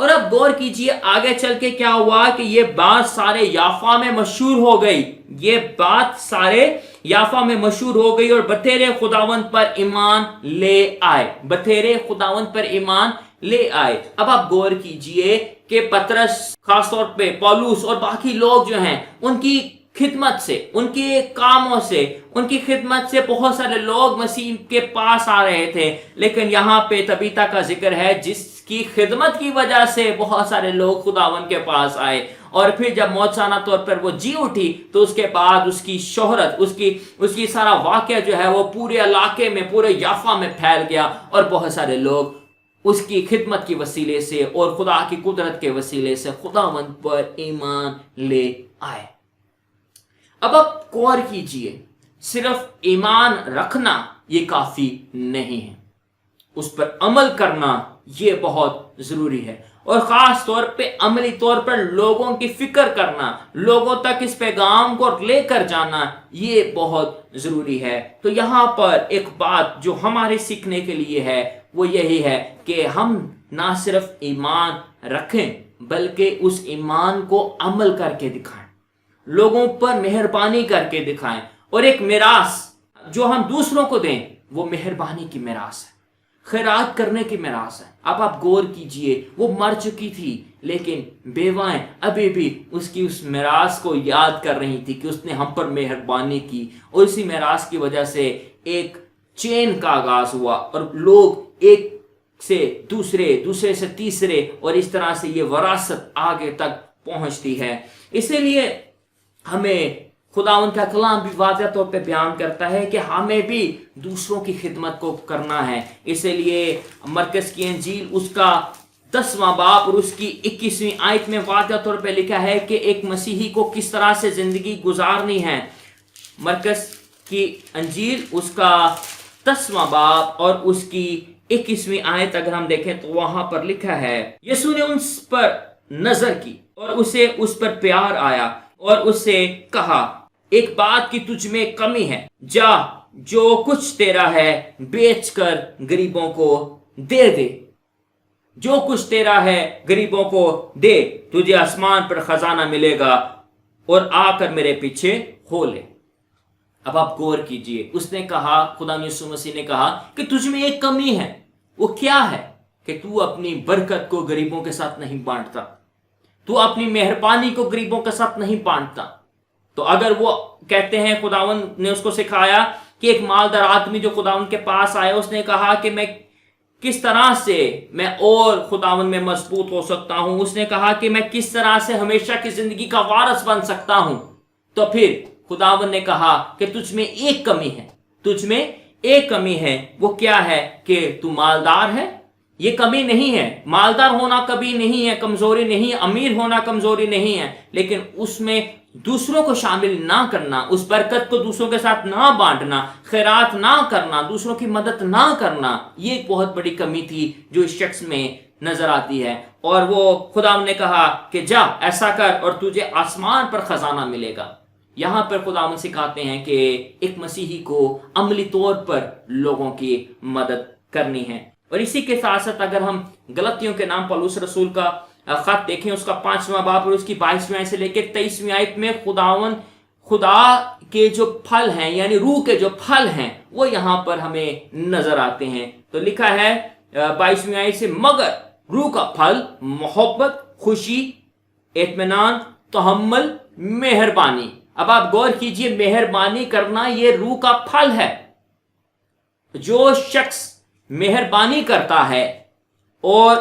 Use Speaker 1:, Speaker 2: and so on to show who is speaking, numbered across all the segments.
Speaker 1: اور اب غور کیجئے آگے چل کے کیا ہوا کہ یہ بات سارے یافا میں مشہور ہو گئی، یہ بات سارے یافا میں مشہور ہو گئی اور بطیرے خداوند پر ایمان لے آئے، بطیرے خداوند پر ایمان لے آئے۔ اب آپ غور کیجئے کہ پطرس، خاص طور پہ پولس اور باقی لوگ جو ہیں، ان کی خدمت سے، ان کے کاموں سے، ان کی خدمت سے بہت سارے لوگ مسیح کے پاس آ رہے تھے، لیکن یہاں پہ طبیطہ کا ذکر ہے جس کی خدمت کی وجہ سے بہت سارے لوگ خداوند کے پاس آئے، اور پھر جب موجزانہ طور پر وہ جی اٹھی تو اس کے بعد اس کی شہرت، اس کی سارا واقعہ جو ہے وہ پورے علاقے میں، پورے یافا میں پھیل گیا، اور بہت سارے لوگ اس کی خدمت کی وسیلے سے اور خدا کی قدرت کے وسیلے سے خداوند پر ایمان لے آئے۔ اب آپ غور کیجئے، صرف ایمان رکھنا یہ کافی نہیں ہے، اس پر عمل کرنا یہ بہت ضروری ہے، اور خاص طور پہ عملی طور پر لوگوں کی فکر کرنا، لوگوں تک اس پیغام کو لے کر جانا یہ بہت ضروری ہے۔ تو یہاں پر ایک بات جو ہمارے سیکھنے کے لیے ہے وہ یہی ہے کہ ہم نہ صرف ایمان رکھیں بلکہ اس ایمان کو عمل کر کے دکھائیں، لوگوں پر مہربانی کر کے دکھائیں، اور ایک میراث جو ہم دوسروں کو دیں وہ مہربانی کی میراث ہے، خیرات کرنے کی میراث ہے۔ اب آپ غور کیجئے، وہ مر چکی تھی لیکن بیوائیں ابھی بھی اس کی اس میراث کو یاد کر رہی تھی کہ اس نے ہم پر مہربانی کی، اور اسی میراث کی وجہ سے ایک چین کا آغاز ہوا، اور لوگ ایک سے دوسرے سے تیسرے، اور اس طرح سے یہ وراثت آگے تک پہنچتی ہے۔ اسی لیے ہمیں خداوند کا کلام بھی واضح طور پہ بیان کرتا ہے کہ ہمیں بھی دوسروں کی خدمت کو کرنا ہے۔ اسی لیے مرکز کی انجیل اس کا 10واں باب اور اس کی 21ویں آیت میں واضح طور پہ لکھا ہے کہ ایک مسیحی کو کس طرح سے زندگی گزارنی ہے۔ مرکز کی انجیل اس کا 10واں باب اور اس کی 21ویں آیت اگر ہم دیکھیں تو وہاں پر لکھا ہے، یسوع نے اس پر نظر کی اور اسے اس پر پیار آیا اور اس سے کہا، ایک بات کی تجھ میں کمی ہے، جا جو کچھ تیرا ہے بیچ کر غریبوں کو دے دے، جو کچھ تیرا ہے غریبوں کو دے، تجھے آسمان پر خزانہ ملے گا، اور آ کر میرے پیچھے ہو لے۔ اب آپ غور کیجئے، اس نے کہا، خدا یسوع مسیح نے کہا کہ تجھ میں ایک کمی ہے، وہ کیا ہے؟ کہ تو اپنی برکت کو غریبوں کے ساتھ نہیں بانٹتا، تو اپنی مہربانی کو غریبوں کے ساتھ نہیں بانٹتا۔ تو اگر وہ کہتے ہیں، خداوند نے اس کو سکھایا کہ ایک مالدار آدمی جو خداوند کے پاس آیا، اس نے کہا کہ میں کس طرح سے میں اور خداوند میں مضبوط ہو سکتا ہوں، اس نے کہا کہ میں کس طرح سے ہمیشہ کی زندگی کا وارث بن سکتا ہوں، تو پھر خداوند نے کہا کہ تجھ میں ایک کمی ہے، تجھ میں ایک کمی ہے، وہ کیا ہے؟ کہ تو مالدار ہے۔ یہ کمی نہیں ہے، مالدار ہونا کبھی نہیں ہے کمزوری نہیں ہے، امیر ہونا کمزوری نہیں ہے، لیکن اس میں دوسروں کو شامل نہ کرنا، اس برکت کو دوسروں کے ساتھ نہ بانٹنا، خیرات نہ کرنا، دوسروں کی مدد نہ کرنا، یہ ایک بہت بڑی کمی تھی جو اس شخص میں نظر آتی ہے۔ اور وہ خداوند نے کہا کہ جا ایسا کر اور تجھے آسمان پر خزانہ ملے گا۔ یہاں پر خداوند سکھاتے ہیں کہ ایک مسیحی کو عملی طور پر لوگوں کی مدد کرنی ہے۔ اور اسی کے ساتھ ساتھ اگر ہم غلطیوں کے نام پولس رسول کا خط دیکھیں، اس کا 5واں باب اور اس کی 22ویں آیت سے لے کے 23ویں آیت میں خدا کے جو پھل ہیں، یعنی روح کے جو پھل ہیں، وہ یہاں پر ہمیں نظر آتے ہیں۔ تو لکھا ہے 22ویں آیت سے، مگر روح کا پھل محبت، خوشی، اطمینان، تحمل، مہربانی۔ اب آپ غور کیجئے، مہربانی کرنا یہ روح کا پھل ہے۔ جو شخص مہربانی کرتا ہے اور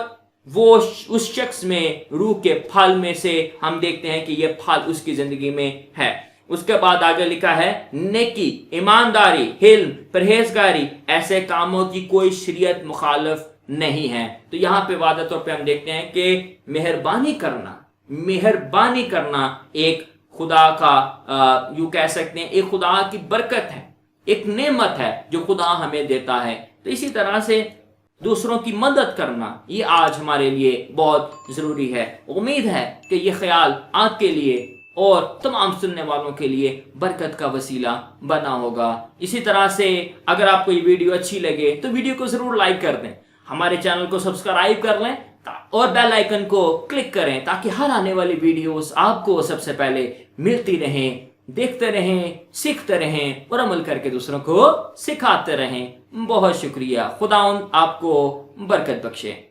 Speaker 1: وہ اس شخص میں روح کے پھل میں سے ہم دیکھتے ہیں کہ یہ پھل اس کی زندگی میں ہے۔ اس کے بعد آگے لکھا ہے، نیکی، ایمانداری، حلم، پرہیزگاری، ایسے کاموں کی کوئی شریعت مخالف نہیں ہے۔ تو یہاں پہ واضح طور پہ ہم دیکھتے ہیں کہ مہربانی کرنا ایک خدا کا یوں کہہ سکتے ہیں ایک خدا کی برکت ہے، ایک نعمت ہے جو خدا ہمیں دیتا ہے۔ تو اسی طرح سے دوسروں کی مدد کرنا یہ آج ہمارے لیے بہت ضروری ہے۔ امید ہے کہ یہ خیال آپ کے لیے اور تمام سننے والوں کے لیے برکت کا وسیلہ بنا ہوگا۔ اسی طرح سے اگر آپ کو یہ ویڈیو اچھی لگے تو ویڈیو کو ضرور لائک کر دیں، ہمارے چینل کو سبسکرائب کر لیں اور بیل آئیکن کو کلک کریں تاکہ ہر آنے والی ویڈیوز آپ کو سب سے پہلے ملتی رہیں. دیکھتے رہیں، سیکھتے رہیں اور عمل کر کے دوسروں کو سکھاتے رہیں. بہت شکریہ. خداوند آپ کو برکت بخشے.